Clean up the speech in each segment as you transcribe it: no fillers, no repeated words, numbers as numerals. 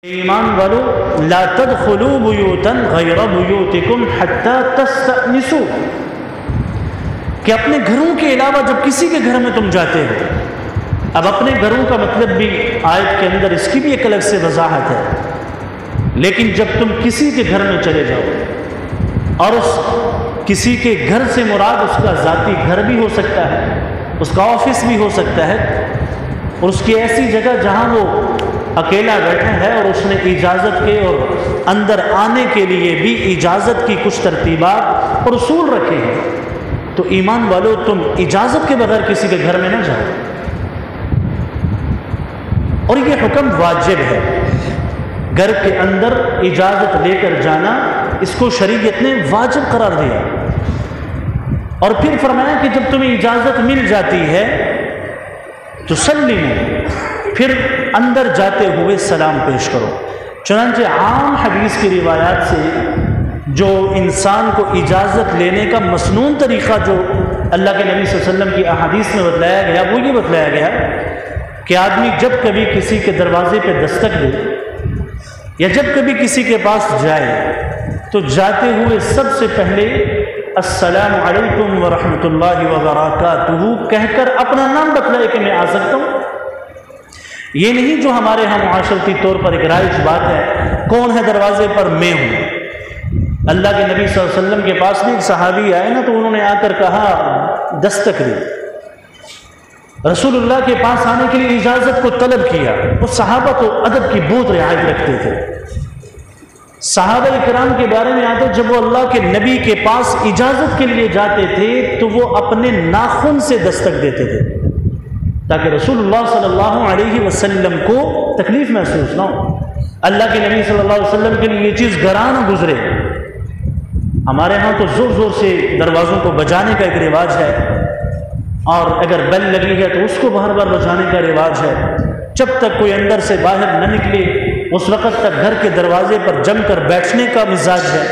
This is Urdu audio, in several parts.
ایمان والو لا تدخلوا بیوتا غیر بیوتکم حتی تستأنسوا، کہ اپنے گھروں کے علاوہ جب کسی کے گھر میں تم جاتے ہو، اب اپنے گھروں کا مطلب بھی آیت کے اندر اس کی بھی ایک الگ سے وضاحت ہے، لیکن جب تم کسی کے گھر میں چلے جاؤ، اور اس کسی کے گھر سے مراد اس کا ذاتی گھر بھی ہو سکتا ہے، اس کا آفس بھی ہو سکتا ہے، اور اس کی ایسی جگہ جہاں وہ اکیلا بیٹھا ہے اور اس نے اجازت کے اور اندر آنے کے لیے بھی اجازت کی کچھ ترتیبات اور اصول رکھے ہیں، تو ایمان والو تم اجازت کے بغیر کسی کے گھر میں نہ جاؤ، اور یہ حکم واجب ہے۔ گھر کے اندر اجازت لے کر جانا، اس کو شریعت نے واجب قرار دیا، اور پھر فرمایا کہ جب تمہیں اجازت مل جاتی ہے تو سلموا، پھر اندر جاتے ہوئے سلام پیش کرو۔ چنانچہ عام حدیث کی روایات سے جو انسان کو اجازت لینے کا مسنون طریقہ جو اللہ کے نبی صلی اللہ علیہ وسلم کی احادیث میں بتلایا گیا، وہ یہ بتلایا گیا کہ آدمی جب کبھی کسی کے دروازے پہ دستک دے یا جب کبھی کسی کے پاس جائے تو جاتے ہوئے سب سے پہلے السلام علیکم ورحمۃ اللہ وبرکاتہ کہہ کر اپنا نام بتلائے کہ میں آ سکتا ہوں۔ یہ نہیں جو ہمارے ہاں معاشرتی طور پر ایک رائج بات ہے، کون ہے دروازے پر؟ میں ہوں۔ اللہ کے نبی صلی اللہ علیہ وسلم کے پاس میں ایک صحابی آئے نا، تو انہوں نے آ کر کہا دستک دی، رسول اللہ کے پاس آنے کے لیے اجازت کو طلب کیا۔ وہ صحابہ تو ادب کی بہت رعایت رکھتے تھے۔ صحابہ کرام کے بارے میں آتے جب وہ اللہ کے نبی کے پاس اجازت کے لیے جاتے تھے تو وہ اپنے ناخن سے دستک دیتے تھے تاکہ رسول اللہ صلی اللہ علیہ وسلم کو تکلیف محسوس نہ ہو، اللہ کے نبی صلی اللہ علیہ وسلم کے لیے یہ چیز گراں نہ گزرے۔ ہمارے ہاں تو زور زور سے دروازوں کو بجانے کا ایک رواج ہے، اور اگر بیل لگی ہے تو اس کو بار بار بجانے کا رواج ہے، جب تک کوئی اندر سے باہر نہ نکلے اس وقت تک گھر کے دروازے پر جم کر بیٹھنے کا مزاج ہے۔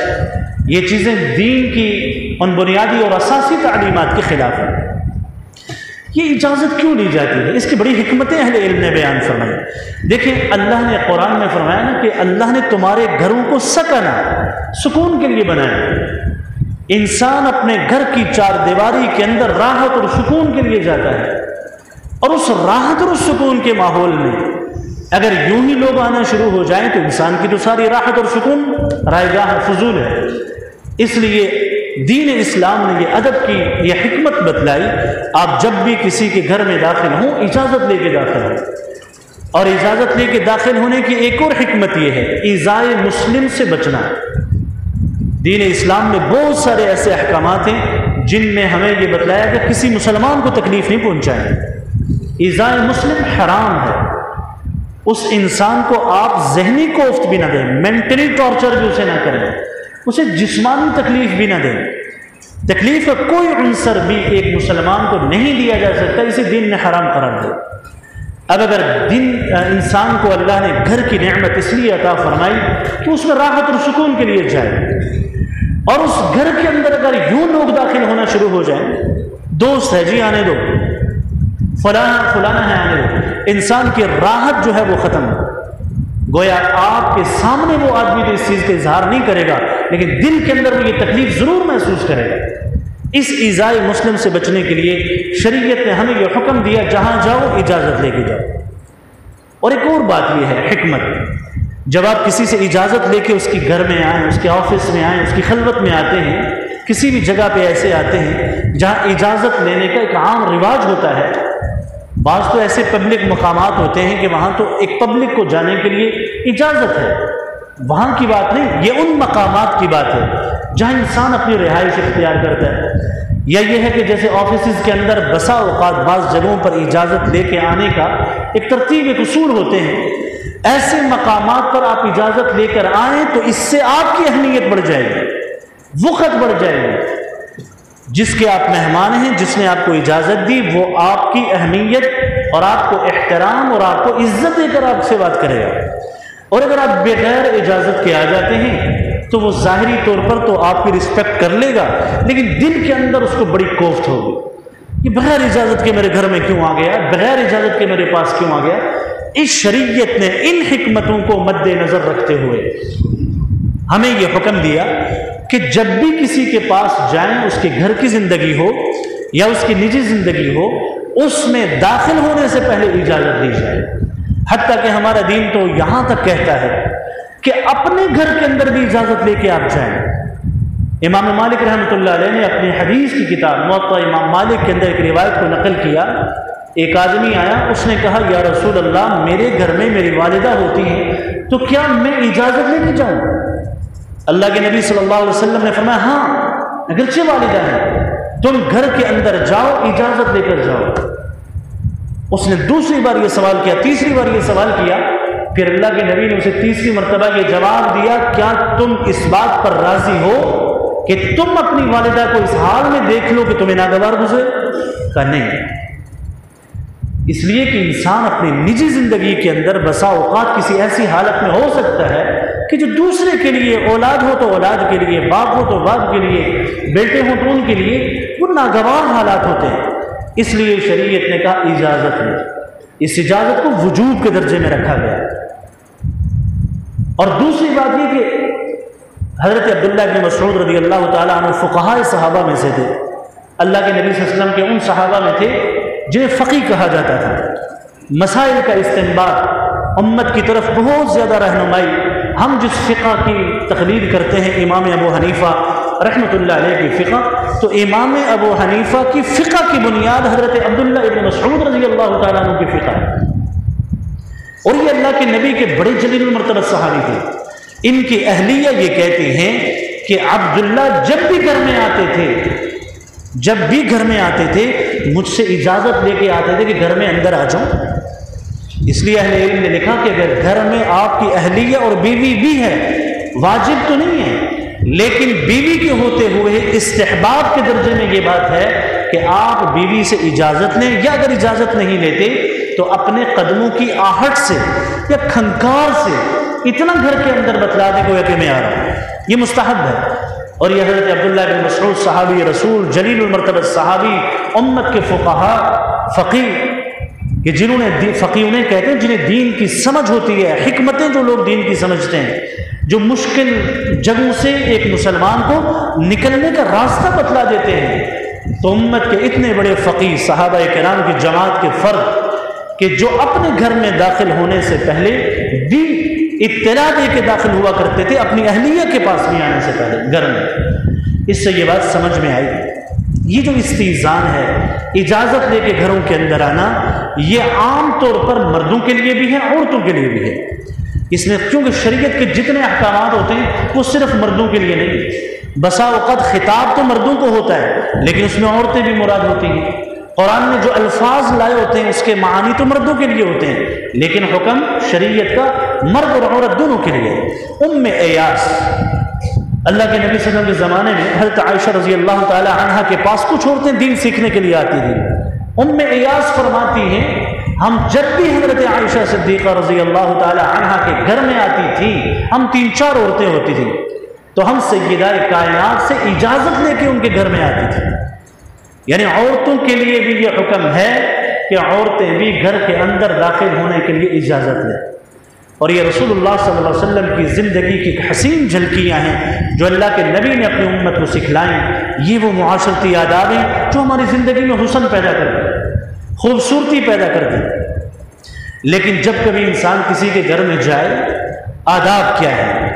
یہ چیزیں دین کی ان بنیادی اور اساسی تعلیمات کے خلاف ہیں۔ یہ اجازت کیوں لی جاتی ہے؟ اس کی بڑی حکمتیں اہل علم نے بیان فرمائی۔ دیکھیں اللہ نے قرآن میں فرمایا نا کہ اللہ نے تمہارے گھروں کو سکون کے لیے بنایا۔ انسان اپنے گھر کی چار دیواری کے اندر راحت اور سکون کے لیے جاتا ہے، اور اس راحت اور سکون کے ماحول میں اگر یوں ہی لوگ آنا شروع ہو جائیں تو انسان کی تو ساری راحت اور سکون رائے گاہ فضول ہے۔ اس لیے دین اسلام نے یہ ادب کی یہ حکمت بتلائی، آپ جب بھی کسی کے گھر میں داخل ہوں اجازت لے کے داخل ہوں، اور اجازت لے کے داخل ہونے کی ایک اور حکمت یہ ہے ایذائے مسلم سے بچنا۔ دین اسلام میں بہت سارے ایسے احکامات ہیں جن میں ہمیں یہ بتلایا کہ کسی مسلمان کو تکلیف نہیں پہنچائیں۔ ایذائے مسلم حرام ہے، اس انسان کو آپ ذہنی کوفت بھی نہ دیں، مینٹلی ٹارچر بھی اسے نہ کریں، اسے جسمانی تکلیف بھی نہ دیں۔ تکلیف کا کوئی عنصر بھی ایک مسلمان کو نہیں دیا جا سکتا، اسے دین نے حرام قرار دیا۔ اب اگر انسان کو اللہ نے گھر کی نعمت اس لیے عطا فرمائی کہ اس میں راحت اور سکون کے لیے جائے، اور اس گھر کے اندر اگر یوں لوگ داخل ہونا شروع ہو جائیں، دوست ہے جی آنے دو، فلانا ہے آنے دو، انسان کی راحت جو ہے وہ ختم ہو گویا آپ کے سامنے وہ آدمی تو اس چیز کا اظہار نہیں کرے گا، لیکن دل کے اندر وہ یہ تکلیف ضرور محسوس کرے گا۔ اس ایذائے مسلم سے بچنے کے لیے شریعت نے ہمیں یہ حکم دیا جہاں جاؤ اجازت لے کے جاؤ۔ اور ایک اور بات یہ ہے حکمت، جب آپ کسی سے اجازت لے کے اس کے گھر میں آئیں، اس کے آفس میں آئیں، اس کی خلوت میں آتے ہیں، کسی بھی جگہ پہ ایسے آتے ہیں جہاں اجازت لینے کا ایک عام رواج ہوتا ہے، بعض تو ایسے پبلک مقامات ہوتے ہیں کہ وہاں تو ایک پبلک کو جانے کے لیے اجازت ہے، وہاں کی بات نہیں، یہ ان مقامات کی بات ہے جہاں انسان اپنی رہائش اختیار کرتا ہے، یا یہ ہے کہ جیسے آفیسز کے اندر بسا اوقات بعض جگہوں پر اجازت لے کے آنے کا ایک ترتیب ایک اصول ہوتے ہیں، ایسے مقامات پر آپ اجازت لے کر آئیں تو اس سے آپ کی اہمیت بڑھ جائے گی، وقت بڑھ جائے گی۔ جس کے آپ مہمان ہیں، جس نے آپ کو اجازت دی، وہ آپ کی اہمیت اور آپ کو احترام اور آپ کو عزت دے کر آپ سے بات کرے گا، اور اگر آپ بغیر اجازت کے آ جاتے ہیں تو وہ ظاہری طور پر تو آپ کی رسپیکٹ کر لے گا، لیکن دل کے اندر اس کو بڑی کوفت ہوگی کہ بغیر اجازت کے میرے گھر میں کیوں آ گیا، بغیر اجازت کے میرے پاس کیوں آ گیا۔ اس شریعت نے ان حکمتوں کو مد نظر رکھتے ہوئے ہمیں یہ حکم دیا کہ جب بھی کسی کے پاس جائیں، اس کے گھر کی زندگی ہو یا اس کی نجی زندگی ہو، اس میں داخل ہونے سے پہلے اجازت دی جائے۔ حتیٰ کہ ہمارا دین تو یہاں تک کہتا ہے کہ اپنے گھر کے اندر بھی اجازت لے کے آپ جائیں۔ امام مالک رحمۃ اللہ علیہ نے اپنی حدیث کی کتاب موطا امام مالک کے اندر ایک روایت کو نقل کیا۔ ایک آدمی آیا، اس نے کہا یا رسول اللہ، میرے گھر میں میری والدہ ہوتی ہے، تو کیا میں اجازت لے کے جاؤں؟ اللہ کے نبی صلی اللہ علیہ وسلم نے فرمایا ہاں، اگرچہ والدہ ہے، تم گھر کے اندر جاؤ، اجازت لے کر جاؤ۔ اس نے دوسری بار یہ سوال کیا، تیسری بار یہ سوال کیا، پھر اللہ کے نبی نے اسے تیسری مرتبہ یہ جواب دیا، کیا تم اس بات پر راضی ہو کہ تم اپنی والدہ کو اس حال میں دیکھ لو کہ تمہیں ناگوار گزرے؟ کہا نہیں۔ اس لیے کہ انسان اپنی نجی زندگی کے اندر بسا اوقات کسی ایسی حالت میں ہو سکتا ہے کہ جو دوسرے کے لیے، اولاد ہو تو اولاد کے لیے، باپ ہو تو باپ کے لیے، بیٹے ہوں تو ان کے لیے وہ ناگوار حالات ہوتے ہیں۔ اس لیے شریعت نے کہا اجازت ہے۔ اس اجازت کو وجوب کے درجے میں رکھا گیا۔ اور دوسری بات یہ کہ حضرت عبداللہ بن مسعود رضی اللہ تعالیٰ عنہ فقہاء صحابہ میں سے تھے۔ اللہ کے نبی صلی اللہ علیہ وسلم کے ان صحابہ میں تھے جنہیں فقیہ کہا جاتا تھا۔ مسائل کا استنباط، امت کی طرف بہت زیادہ رہنمائی۔ ہم جس فقہ کی تقلید کرتے ہیں امام ابو حنیفہ رحمۃ اللہ علیہ کی فقہ، تو امام ابو حنیفہ کی فقہ کی بنیاد حضرت عبداللہ ابن مسعود رضی اللہ تعالیٰ عنہ کی فقہ ہے، اور یہ اللہ کے نبی کے بڑے جلیل المرتبہ صحابی تھے۔ ان کی اہلیہ یہ کہتی ہیں کہ عبداللہ جب بھی گھر میں آتے تھے مجھ سے اجازت لے کے آتے تھے کہ گھر میں اندر آ جاؤں۔ اس لیے اہل علم نے لکھا کہ اگر گھر میں آپ کی اہلیہ اور بیوی بھی ہے، واجب تو نہیں ہے، لیکن بیوی کے ہوتے ہوئے استحباب کے درجے میں یہ بات ہے کہ آپ بیوی سے اجازت لیں، یا اگر اجازت نہیں لیتے تو اپنے قدموں کی آہٹ سے یا کھنکار سے اتنا گھر کے اندر بتلا دے گویا کہ میں آ رہا ہوں۔ یہ مستحب ہے۔ اور یہ حضرت عبداللہ بن مسعود صحابی رسول جلیل المرتبہ صحابی، امت کے فقہاء، فقیہ، کہ جنہوں نے فقیہ انہیں کہتے ہیں جنہیں دین کی سمجھ ہوتی ہے، حکمتیں جو لوگ دین کی سمجھتے ہیں، جو مشکل جگہوں سے ایک مسلمان کو نکلنے کا راستہ بتلا دیتے ہیں۔ تو امت کے اتنے بڑے فقیہ صحابہ کرام کی جماعت کے فرد کہ جو اپنے گھر میں داخل ہونے سے پہلے بھی اطلاع دے کے داخل ہوا کرتے تھے، اپنی اہلیہ کے پاس نہیں آنے سے پہلے گھر میں۔ اس سے یہ بات سمجھ میں آئی، یہ جو استئذان ہے، اجازت لے کے گھروں کے اندر آنا، یہ عام طور پر مردوں کے لیے بھی ہے، عورتوں کے لیے بھی ہے۔ اس میں کیونکہ شریعت کے جتنے احکامات ہوتے ہیں وہ صرف مردوں کے لیے نہیں، بسا اوقات خطاب تو مردوں کو ہوتا ہے لیکن اس میں عورتیں بھی مراد ہوتی ہیں۔ قرآن نے جو الفاظ لائے ہوتے ہیں اس کے معانی تو مردوں کے لیے ہوتے ہیں، لیکن حکم شریعت کا مرد اور عورت دونوں کے لیے۔ ام ایاس، اللہ کے نبی صلی اللہ علیہ وسلم کے زمانے میں حضرت عائشہ رضی اللہ تعالی عنہا کے پاس کچھ عورتیں دین سیکھنے کے لیے آتی تھیں۔ ام ایاس فرماتی ہیں ہم جب بھی حضرت عائشہ صدیقہ رضی اللہ تعالی عنہا کے گھر میں آتی تھی، ہم 3-4 عورتیں ہوتی تھیں، تو ہم سیدہ کائنات سے اجازت لے کے ان کے گھر میں آتی تھی۔ یعنی عورتوں کے لیے بھی یہ حکم ہے کہ عورتیں بھی گھر کے اندر داخل ہونے کے لیے اجازت لیں۔ اور یہ رسول اللہ صلی اللہ علیہ وسلم کی زندگی کی حسین جھلکیاں ہیں جو اللہ کے نبی نے اپنی امت کو سکھلائیں۔ یہ وہ معاشرتی آداب ہیں جو ہماری زندگی میں حسن پیدا کر دیں، خوبصورتی پیدا کر دیں۔ لیکن جب کبھی انسان کسی کے گھر میں جائے، آداب کیا ہے؟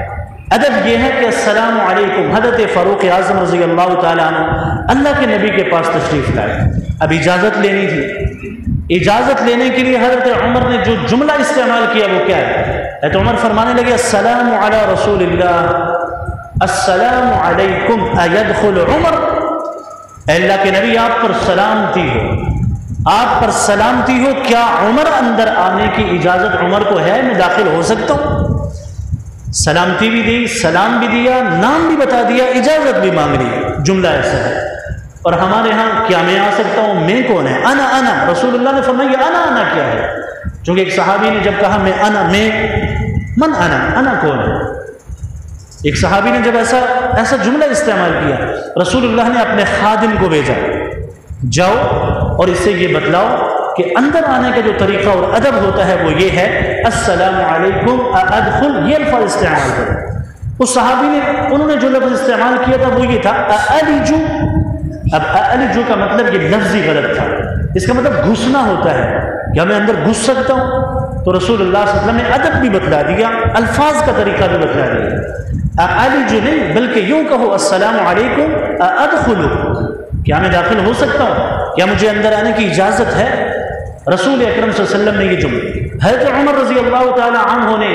ادب یہ ہے کہ السلام علیکم۔ حضرت فاروق اعظم رضی اللہ تعالیٰ عنہ اللہ کے نبی کے پاس تشریف لائے، اب اجازت لینی تھی۔ اجازت لینے کے لیے حضرت عمر نے جو جملہ استعمال کیا وہ کیا ہے؟ حضرت عمر فرمانے لگے السلام علی رسول اللہ، السلام علیکم ایدخل عمر۔ اے اللہ کے نبی آپ پر سلامتی ہو، آپ پر سلامتی ہو، کیا عمر اندر آنے کی اجازت عمر کو ہے؟ میں داخل ہو سکتا ہوں؟ سلامتی بھی دی، سلام بھی دیا، نام بھی بتا دیا، اجازت بھی مانگ لی۔ جملہ ایسا ہے۔ اور ہمارے ہاں کیا میں آ سکتا ہوں؟ میں کون ہے؟ انا رسول اللہ نے فرمایا انا کیا ہے؟ چونکہ ایک صحابی نے جب کہا میں من انا کون ہے؟ ایک صحابی نے جب ایسا جملہ استعمال کیا، رسول اللہ نے اپنے خادم کو بھیجا، جاؤ اور اس سے یہ بتلاؤ کہ اندر آنے کا جو طریقہ اور ادب ہوتا ہے وہ یہ ہے السلام علیکم ادخل، یہ الفاظ استعمال کریں۔ اس صحابی نے انہوں نے جو لفظ استعمال کیا تھا وہ یہ تھا اَأَلِجُ۔ اب اَأَلِجُ کا مطلب یہ لفظی غلط تھا، اس کا مطلب گھسنا ہوتا ہے، کیا میں اندر گھس سکتا ہوں؟ تو رسول اللہ صلی اللہ علیہ وسلم نے ادب بھی بتلا دیا، الفاظ کا طریقہ بھی بتلا دیا۔ اَأَلِجُ نہیں بلکہ یوں کہو السلام علیکم اَأَدْخُلُ، کیا میں داخل ہو سکتا ہوں؟ کیا مجھے اندر آنے کی اجازت ہے؟ رسول اکرم صلی اللہ علیہ وسلم نے یہ جملے حضرت عمر رضی اللہ تعالی عنہ نے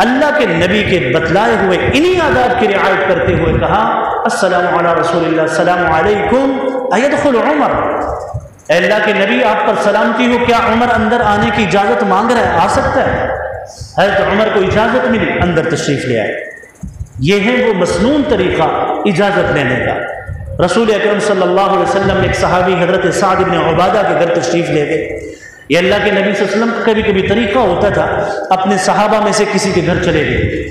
اللہ کے نبی کے بتلائے ہوئے انہی آداب کی رعایت کرتے ہوئے کہا السلام علی رسول اللہ السلام علیکم ایدخل عمر، اے اللہ کے نبی آپ پر سلامتی ہو، کیا عمر اندر آنے کی اجازت مانگ رہا ہے، آ سکتا ہے؟ حضرت عمر کو اجازت ملی، اندر تشریف لے آئے۔ یہ ہے وہ مسنون طریقہ اجازت لینے کا۔ رسول اکرم صلی اللہ علیہ وسلم ایک صحابی حضرت سعد بن عبادہ کے گھر تشریف لے گئے۔ یہ اللہ کے نبی صلی اللہ علیہ وسلم کبھی کبھی طریقہ ہوتا تھا اپنے صحابہ میں سے کسی کے گھر چلے گئے،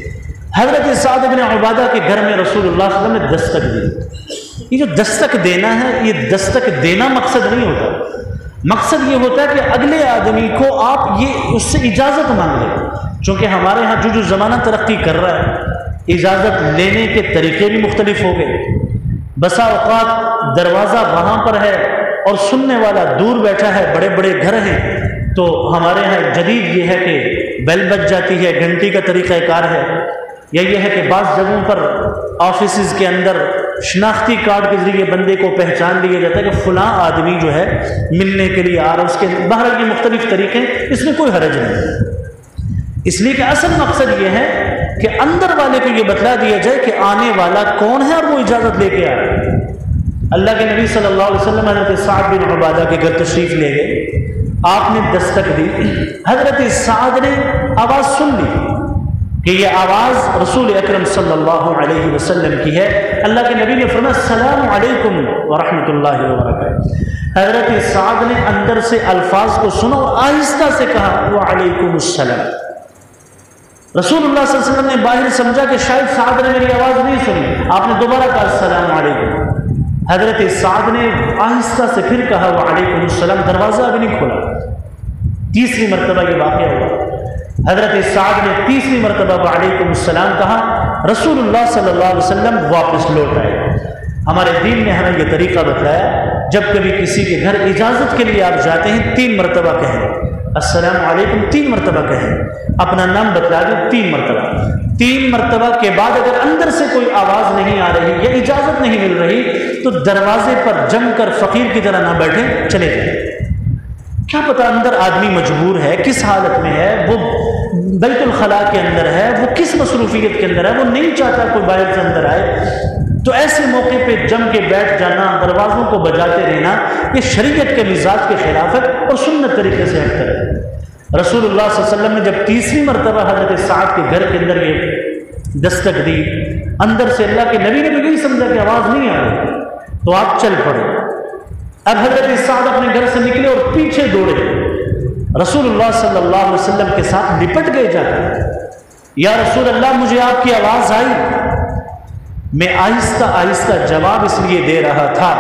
حضرت سعد بن عبادہ کے گھر میں رسول اللہ صلی اللہ علیہ وسلم نے دستک دی۔ یہ جو دستک دینا ہے، یہ دستک دینا مقصد نہیں ہوتا، مقصد یہ ہوتا ہے کہ اگلے آدمی کو آپ یہ اس سے اجازت مانگ لیں۔ چونکہ ہمارے ہاں جو زمانہ ترقی کر رہا ہے، اجازت لینے کے طریقے بھی مختلف ہو گئے۔ بسا اوقات دروازہ وہاں پر ہے اور سننے والا دور بیٹھا ہے، بڑے بڑے گھر ہیں، تو ہمارے ہاں جدید یہ ہے کہ بیل بج جاتی ہے، گھنٹی کا طریقہ کار ہے، یا یہ ہے کہ بعض جگہوں پر آفیسز کے اندر شناختی کارڈ کے ذریعے بندے کو پہچان لیا جاتا ہے کہ فلاں آدمی جو ہے ملنے کے لیے آ رہا ہے، اس کے باہر کے مختلف طریقے، اس میں کوئی حرج نہیں، اس لیے کہ اصل مقصد یہ ہے کہ اندر والے کو یہ بتلا دیا جائے کہ آنے والا کون ہے اور وہ اجازت لے کے آ رہا ہے۔ اللہ کے نبی صلی اللہ علیہ وسلم حضرت سعد بن عبادہ کے گھر تشریف لے گئے، آپ نے دستک دی، حضرت سعد نے آواز سن لی کہ یہ آواز رسول اکرم صلی اللہ علیہ وسلم کی ہے۔ اللہ کے نبی نے فرمایا السلام علیکم ورحمۃ اللہ وبرکاتہ۔ حضرت سعد نے اندر سے الفاظ کو سنا اور آہستہ سے کہا وعلیکم السلام۔ رسول اللہ صلی اللہ علیہ وسلم نے باہر سمجھا کہ شاید سعد نے میری آواز نہیں سنی، آپ نے دوبارہ کہا السلام علیکم۔ حضرت سعد نے آہستہ سے پھر کہا وعلیکم السلام، دروازہ ابھی نہیں کھولا۔ تیسری مرتبہ یہ واقعہ ہوا، حضرت سعد نے تیسری مرتبہ وعلیکم السلام کہا، رسول اللہ صلی اللہ علیہ وسلم واپس لوٹ آئے۔ ہمارے دین نے ہمیں یہ طریقہ بتلایا، جب کبھی کسی کے گھر اجازت کے لیے آپ جاتے ہیں 3 مرتبہ کہیں السلام علیکم، 3 مرتبہ کہیں، اپنا نام بتلا دیں 3 مرتبہ۔ 3 مرتبہ کے بعد اگر اندر سے کوئی آواز نہیں آ رہی یا اجازت نہیں مل رہی تو دروازے پر جم کر فقیر کی طرح نہ بیٹھیں، چلے جائیں۔ کیا پتہ اندر آدمی مجبور ہے، کس حالت میں ہے، وہ بیت الخلاء کے اندر ہے، وہ کس مصروفیت کے اندر ہے، وہ نہیں چاہتا کوئی باہر سے اندر آئے، تو ایسے موقع پہ جم کے بیٹھ جانا، دروازوں کو بجاتے رہنا، یہ شریعت کے مزاج کے خلاف ہے اور سنت طریقے سے ہٹ کر۔ رسول اللہ صلی اللہ علیہ وسلم نے جب تیسری مرتبہ حضرت سعد کے گھر کے اندر یہ دستک دی، اندر سے اللہ کے نبی نے بھی نہیں سمجھا کہ آواز نہیں آ رہی، تو آپ چل پڑے۔ اب حضرت سعد اپنے گھر سے نکلے اور پیچھے دوڑے، رسول اللہ صلی اللہ علیہ وسلم کے ساتھ لپٹ گئے جا کر، یا رسول اللہ مجھے آپ کی آواز آئی، میں آہستہ آہستہ جواب اس لیے دے رہا تھا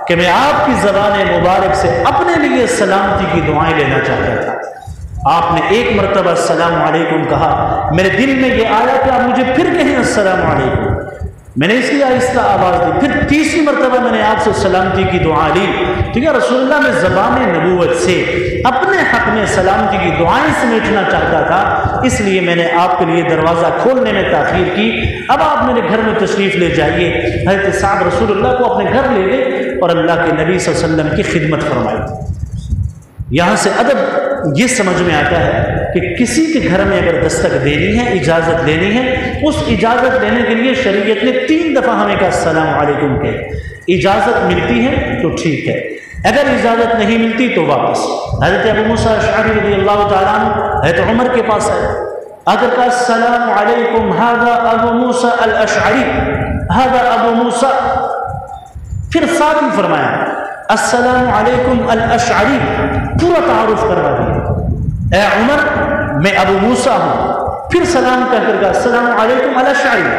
کہ میں آپ کی زبان مبارک سے اپنے لیے سلامتی کی دعائیں لینا چاہتا تھا۔ آپ نے 1 مرتبہ السلام علیکم کہا، میرے دل میں یہ آیا کہ آپ مجھے پھر کہیں السلام علیکم، میں نے اس لیے آہستہ آواز دی، پھر تیسری مرتبہ میں نے آپ سے سلامتی کی دعا لی، تو یا رسول اللہ میں زبان نبوت سے اپنے حق میں سلامتی کی دعائیں سمیٹنا چاہتا تھا، اس لیے میں نے آپ کے لیے دروازہ کھولنے میں تاخیر کی، اب آپ میرے گھر میں تشریف لے جائیے۔ حضرت سعد رسول اللہ کو اپنے گھر لے گئے اور اللہ کے نبی صلی اللہ علیہ وسلم کی خدمت فرمائی۔ یہاں سے ادب یہ سمجھ میں آتا ہے کہ کسی کے گھر میں اگر دستک دینی ہے، اجازت لینی ہے، اس اجازت لینے کے لیے شریعت نے 3 دفعہ ہمیں کہا السلام علیکم کہ اجازت ملتی ہے تو ٹھیک ہے، اگر اجازت نہیں ملتی تو واپس۔ حضرت ابو موسیٰ اشعری رضی اللہ تعالیٰ عنہ حضرت عمر کے پاس ہے، اگر کہا السلام علیکم ھذا ابو موسیٰ الاشعری، ھذا ابو موسیٰ، پھر ساتھ ہی فرمایا السلام علیکم الاشعری، پورا تعارف کروا دیا، اے عمر میں ابو موسیٰ ہوں، پھر سلام کہہ کر کہا السلام علیکم الاشعری،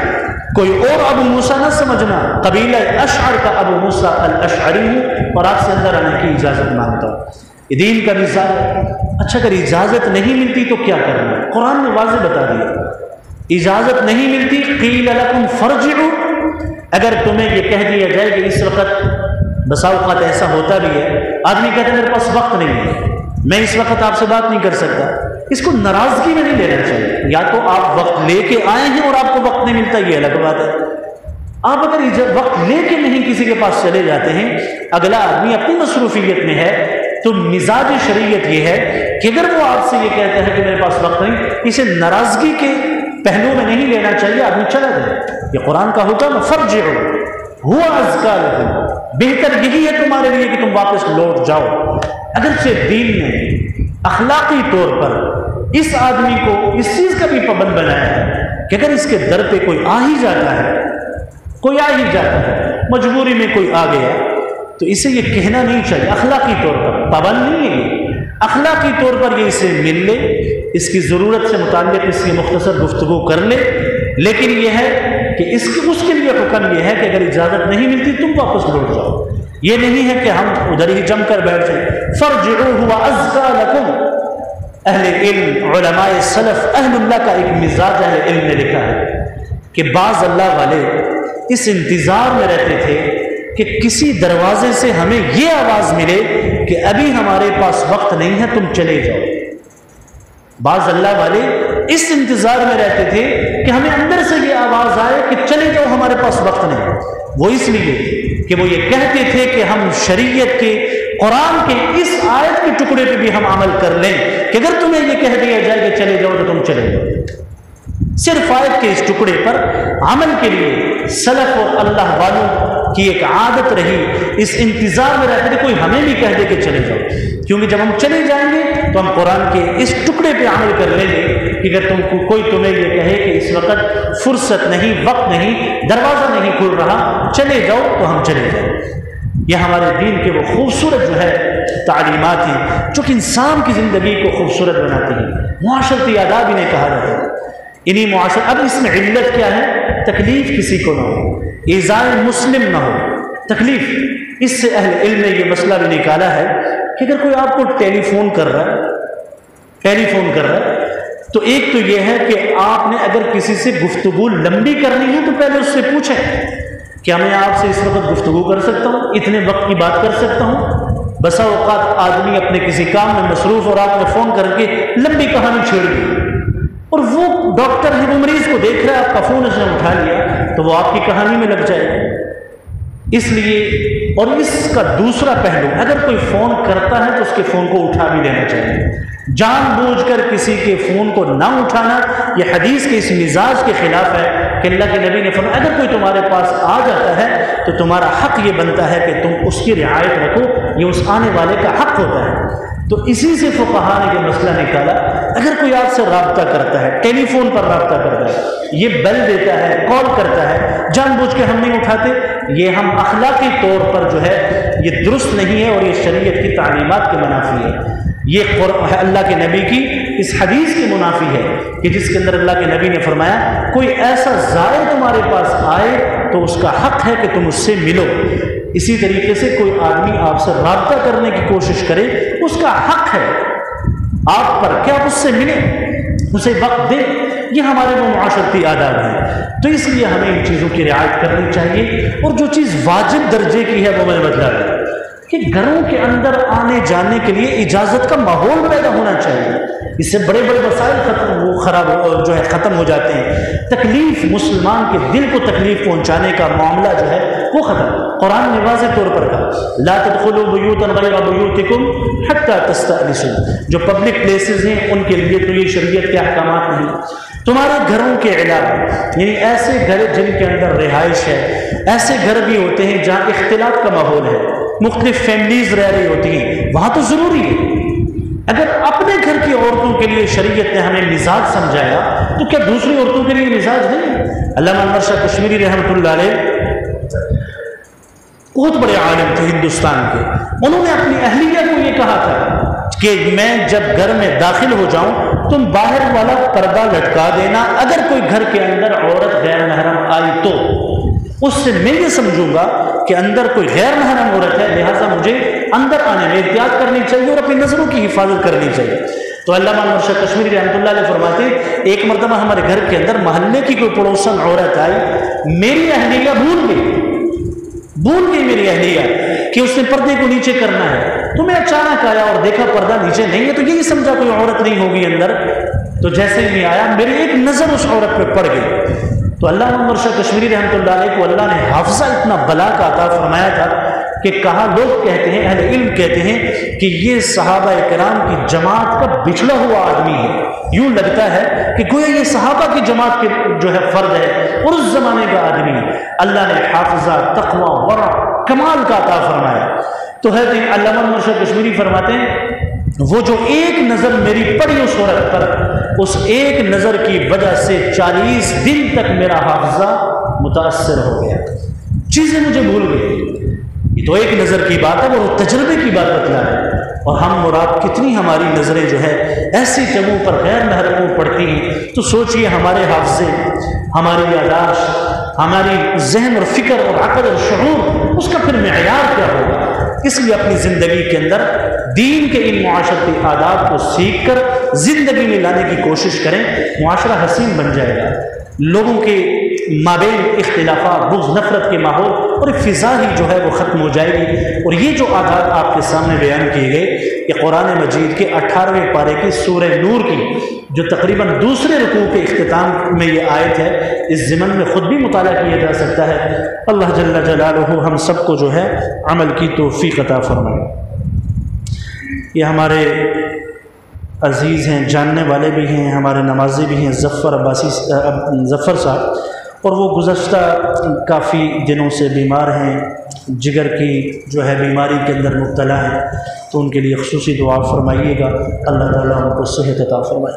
کوئی اور ابو موسیٰ نہ سمجھنا، قبیلہ اشعر کا ابو موسیٰ الاشعری ہوں اور آپ سے اندر آنے کی اجازت مانگتا ہوں۔ یہ دین کا نظام ہے۔ اچھا اگر اجازت نہیں ملتی تو کیا کرنا ہے؟ قرآن نے واضح بتا دیا، اجازت نہیں ملتی قیل لکم فرجعوا، اگر تمہیں یہ کہہ دیا جائے کہ اس وقت بسا اوقات ایسا ہوتا بھی ہے، آدمی کہتا ہے میرے پاس وقت نہیں ہے، میں اس وقت آپ سے بات نہیں کر سکتا، اس کو ناراضگی میں نہیں لینا چاہیے۔ یا تو آپ وقت لے کے آئے ہیں اور آپ کو وقت نہیں ملتا، یہ الگ بات ہے۔ آپ اگر وقت لے کے نہیں کسی کے پاس چلے جاتے ہیں، اگلا آدمی اپنی مصروفیت میں ہے، تو مزاج شریعت یہ ہے کہ اگر وہ آپ سے یہ کہتا ہے کہ میرے پاس وقت نہیں، اسے ناراضگی کے پہلو میں نہیں لینا چاہیے، آدمی چلا جائے۔ یہ قرآن کا حکم، فرجعوا ہوا ازکا لکم، بہتر یہی ہے تمہارے لیے کہ تم واپس لوٹ جاؤ۔ اگرچہ دین نے اخلاقی طور پر اس آدمی کو اس چیز کا بھی پابند بنایا ہے کہ اگر اس کے در پہ کوئی آ ہی جاتا ہے، کوئی آ ہی جاتا ہے، مجبوری میں کوئی آ گیا، تو اسے یہ کہنا نہیں چاہیے، اخلاقی طور پر پابند نہیں ہے یہ، اخلاقی طور پر یہ اسے مل لے، اس کی ضرورت سے متعلق اس کی مختصر گفتگو کر لے، لیکن یہ ہے کہ اس کے لیے حکم یہ ہے کہ اگر اجازت نہیں ملتی تم واپس لوٹ جاؤ، یہ نہیں ہے کہ ہم ادھر ہی جم کر بیٹھ جائیں۔ فرجعوا ہوا ازکا لکم، اہل علم، علماء سلف، اہل اللہ کا ایک مزاج اہل علم نے لکھا ہے کہ بعض اللہ والے اس انتظار میں رہتے تھے کہ کسی دروازے سے ہمیں یہ آواز ملے کہ ابھی ہمارے پاس وقت نہیں ہے، تم چلے جاؤ۔ بعض اللہ والے اس انتظار میں رہتے تھے کہ ہمیں اندر سے یہ آواز آئے کہ چلے جاؤ، ہمارے پاس وقت نہیں۔ وہ اس لیے کہ وہ یہ کہتے تھے کہ ہم شریعت کے، قرآن کے اس آیت کے ٹکڑے پہ بھی ہم عمل کر لیں کہ اگر تمہیں یہ کہہ دیا جائے کہ چلے جاؤ تو تم چلے جاؤ۔ صرف آیت کے اس ٹکڑے پر عمل کے لیے سلف اور اللہ والوں کی ایک عادت رہی، اس انتظار میں رہتے تھے کوئی ہمیں بھی کہہ دے کہ چلے جاؤ، کیونکہ جب ہم چلے جائیں گے تو ہم قرآن کے اس ٹکڑے پہ عمل کر لیں گے کہ اگر کوئی تمہیں یہ کہے کہ اس وقت فرصت نہیں، وقت نہیں، دروازہ نہیں کھل رہا، چلے جاؤ، تو ہم چلے جائیں۔ یہ ہمارے دین کے وہ خوبصورت جو ہے تعلیمات ہیں جو کہ انسان کی زندگی کو خوبصورت بناتی ہیں، معاشرتی آداب انہیں کہا جاتا ہے۔ انہی معاشرت، اب اس میں علت کیا ہے؟ تکلیف کسی کو نہ ہو، ایذائے مسلم نہ ہو، تکلیف۔ اس سے اہل علم نے یہ مسئلہ بھی نکالا ہے کہ اگر کوئی آپ کو ٹیلی فون کر رہا ہے تو ایک تو یہ ہے کہ آپ نے اگر کسی سے گفتگو لمبی کرنی ہے تو پہلے اس سے پوچھیں کیا میں آپ سے اس وقت گفتگو کر سکتا ہوں، اتنے وقت کی بات کر سکتا ہوں۔ بسا اوقات آدمی اپنے کسی کام میں مصروف اور آپ نے فون کر کے لمبی کہانی چھیڑ دی، اور وہ ڈاکٹر ہے، وہ مریض کو دیکھ رہا ہے، آپ کا فون اس نے اٹھا لیا تو وہ آپ کی کہانی میں لگ جائے گا۔ اس لیے، اور اس کا دوسرا پہلو، اگر کوئی فون کرتا ہے تو اس کے فون کو اٹھا بھی دینا چاہیے۔ جان بوجھ کر کسی کے فون کو نہ اٹھانا یہ حدیث کے اس مزاج کے خلاف ہے کہ اللہ کے نبی نے فرمایا اگر کوئی تمہارے پاس آ جاتا ہے تو تمہارا حق یہ بنتا ہے کہ تم اس کی رعایت رکھو، یہ اس آنے والے کا حق ہوتا ہے۔ تو اسی سے فقہاء نے یہ مسئلہ نکالا، اگر کوئی آپ سے رابطہ کرتا ہے، ٹیلی فون پر رابطہ کرتا ہے، یہ بیل دیتا ہے، کال کرتا ہے، جان بوجھ کے ہم نہیں اٹھاتے، یہ ہم اخلاقی طور پر جو ہے یہ درست نہیں ہے اور یہ شریعت کی تعلیمات کے منافی ہے۔ یہ اللہ کے نبی کی اس حدیث کے منافی ہے کہ جس کے اندر اللہ کے نبی نے فرمایا کوئی ایسا زائر تمہارے پاس آئے تو اس کا حق ہے کہ تم اس سے ملو۔ اسی طریقے سے کوئی آدمی آپ سے رابطہ کرنے کی کوشش کرے، اس کا حق ہے آپ پر کہ آپ اس سے ملیں، اسے وقت دیں۔ یہ ہمارے وہ معاشرتی آداب ہیں، تو اس لیے ہمیں ان چیزوں کی رعایت کرنی چاہیے۔ اور جو چیز واجب درجے کی ہے وہ میں نے بتلایا کہ گھروں کے اندر آنے جانے کے لیے اجازت کا ماحول پیدا ہونا چاہیے، اس سے بڑے بڑے وسائل ختم ہو جاتے ہیں۔ تکلیف، مسلمان کے دل کو تکلیف پہنچانے کا معاملہ جو ہے وہ ختم۔ قرآن نے واضح طور پر کہا لا تدخلوا بیوتا غیر بیوتکم حتی تستأنسوا، جو پبلک پلیسز ہیں ان کے لیے تو یہ شریعت کے احکامات نہیں۔ تمہارے گھروں کے علاوہ، یعنی ایسے گھر جن کے اندر رہائش ہے، ایسے گھر بھی ہوتے ہیں جہاں اختلاط کا ماحول ہے، مختلف فیملیز رہ رہی ہوتی ہیں، وہاں تو ضروری ہے۔ اگر اپنے گھر کی عورتوں کے لیے شریعت نے ہمیں مزاج سمجھایا تو کیا دوسری عورتوں کے لیے مزاج نہیں؟ علامہ انور شاہ کشمیری رحمۃ اللہ علیہ بہت بڑے عالم تھے ہندوستان کے، انہوں نے اپنی اہلیہ کو یہ کہا تھا کہ میں جب گھر میں داخل ہو جاؤں تم باہر والا پردہ لٹکا دینا، اگر کوئی گھر کے اندر عورت غیر محرم آئی تو اس سے میں یہ سمجھوں گا کہ اندر کوئی غیر محرم عورت ہے، لہٰذا مجھے اندر آنے میں احتیاط کرنی چاہیے اور اپنی نظروں کی حفاظت کرنی چاہیے۔ تو علامہ انور شاہ کشمیری رحمۃ اللہ علیہ فرماتے ہیں ایک مرتبہ ہمارے گھر کے اندر محلے کی کوئی پڑوسن عورت آئی، میری اہلیہ بھول گئی میری اہلیہ کہ اس نے پردے کو نیچے کرنا ہے، تو میں اچانک آیا اور دیکھا پردہ نیچے نہیں ہے، تو یہی سمجھا کوئی عورت نہیں ہوگی اندر۔ تو جیسے ہی میں آیا میری ایک نظر اس عورت پہ پڑ گئی، تو علامہ انور شاہ کشمیری رحمۃ اللہ علیہ کو اللہ نے حافظہ اتنا بلا کا عطا فرمایا تھا کہ کہا، لوگ کہتے ہیں، اہل علم کہتے ہیں کہ یہ صحابہ کرام کی جماعت کا بچھڑا ہوا آدمی ہے، یوں لگتا ہے کہ گویا یہ صحابہ کی جماعت کے جو ہے فرد ہے اور اس زمانے کا آدمی ہے۔ اللہ نے حافظہ، تقویٰ، ورع، کمال کا عطا فرمایا۔ تو حضرت علامہ انور شاہ کشمیری فرماتے ہیں وہ جو ایک نظر میری پڑی اس عورت پر، اس ایک نظر کی وجہ سے 40 دن تک میرا حافظہ متاثر ہو گیا، چیزیں مجھے بھول گئی۔ یہ تو ایک نظر کی بات ہے، وہ تجربے کی بات بتلا ہے۔ اور ہم مراد کتنی ہماری نظریں جو ہے ایسی جگہوں پر غیر محرموں پڑتی ہیں، تو سوچئے ہمارے حافظے، ہماری یاداشت، ہماری ذہن اور فکر اور عقل اور شعور، اس کا پھر معیار کیا ہوگا؟ اس لیے اپنی زندگی کے اندر دین کے ان معاشرتی آداب کو سیکھ کر زندگی میں لانے کی کوشش کریں، معاشرہ حسین بن جائے گا، لوگوں کے مابین اختلافات، بغض، نفرت کے ماحول اور فضا ہی جو ہے وہ ختم ہو جائے گی۔ اور یہ جو آداب آپ کے سامنے بیان کیے گئے، یہ قرآن مجید کے 18ویں پارے کی سورہ نور کی جو تقریباً دوسرے رکوع کے اختتام میں یہ آیت ہے، اس ضمن میں خود بھی مطالعہ کیا جا سکتا ہے۔ اللہ جل جلالہ ہم سب کو جو ہے عمل کی توفیق عطا فرمائے۔ یہ ہمارے عزیز ہیں، جاننے والے بھی ہیں، ہمارے نمازی بھی ہیں، ظفر صاحب، اور وہ گزشتہ کافی دنوں سے بیمار ہیں، جگر کی جو ہے بیماری کے اندر مبتلا ہیں، تو ان کے لیے خصوصی دعا فرمائیے گا، اللہ تعالیٰ ان کو صحت عطا فرمائے۔